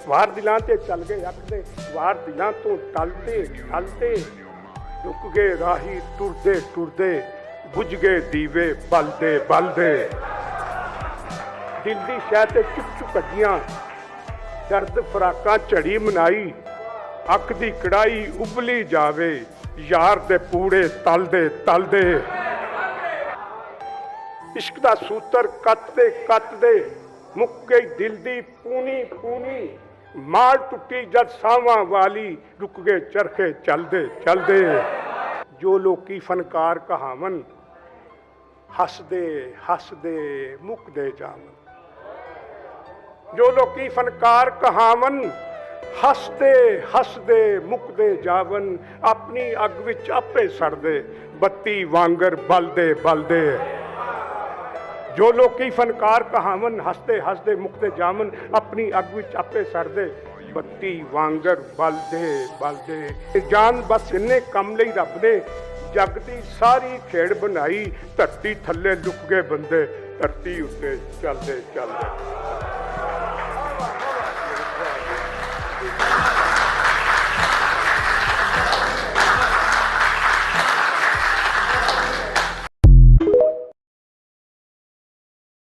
ਵਾਰ ਦਿਲਾਂ ਤੇ ਚੱਲ ਗਏ ਅੱਖਦੇ, ਵਾਰ ਦਿਲਾਂ ਤੋਂ ਟਲਦੇ ਟਲਦੇ, ਰੁਕ ਗਏ ਰਾਹੀ ਟੁਰਦੇ ਟੁਰਦੇ, ਬੁਝ ਗਏ ਦੀਵੇ ਬਲਦੇ ਬਲਦੇ। ਦਿਲ ਦੀ ਸ਼ਹਿ ਤੇ ਚੁੱਕ ਚੁੱਕ ਅੱਡੀਆਂ, ਦਰਦ ਫਰਾਕਾਂ ਝੜੀ ਮਨਾਈ, ਅੱਖ ਦੀ ਕੜਾਈ ਉਬਲੀ ਜਾਵੇ, ਯਾਰ ਦੇ ਪੂੜੇ ਤਲਦੇ ਤਲਦੇ। ਇਸ਼ਕ ਦਾ ਸੂਤਰ ਕੱਤਦੇ ਕੱਤਦੇ, ਮੁੱਕ ਗਈ ਦਿਲ ਦੀ ਪੂਣੀ ਪੂਣੀ, ਮਾਲ ਟੁੱਟੀ ਜਦ ਸਾਵਾਂ ਵਾਲੀ, ਰੁਕ ਗਏ ਚਰਖੇ ਚੱਲਦੇ ਚੱਲਦੇ। ਜੋ ਲੋਕੀ ਫਨਕਾਰ ਕਹਾਵਨ, ਹੱਸਦੇ ਹੱਸਦੇ ਮੁੱਕਦੇ ਜਾਵਨ। ਜੋ ਲੋਕੀ ਫਨਕਾਰ ਕਹਾਵਨ, ਹੱਸਦੇ ਹੱਸਦੇ ਮੁੱਕਦੇ ਜਾਵਨ, ਆਪਣੀ ਅੱਗ ਵਿੱਚ ਆਪੇ ਸੜਦੇ, ਬੱਤੀ ਵਾਂਗਰ ਬਲਦੇ ਬਲਦੇ। ਜੋ ਲੋਕੀ ਫਨਕਾਰ ਕਹਾਵਨ, ਹੱਸਦੇ ਹੱਸਦੇ ਮੁੱਕਦੇ ਜਾਵਨ, ਆਪਣੀ ਅੱਗ ਵਿੱਚ ਆਪੇ ਸੜਦੇ, ਬੱਤੀ ਵਾਂਗਰ ਬਲਦੇ ਬਲਦੇ। ਜਾਨ ਬਸ ਇੰਨੇ ਕੰਮ ਲਈ ਰੱਬ ਨੇ ਜੱਗ ਦੀ ਸਾਰੀ ਖੇਡ ਬਣਾਈ, ਧਰਤੀ ਥੱਲੇ ਲੁਕ ਗਏ ਬੰਦੇ, ਧਰਤੀ ਉੱਤੇ ਚੱਲਦੇ ਚੱਲਦੇ।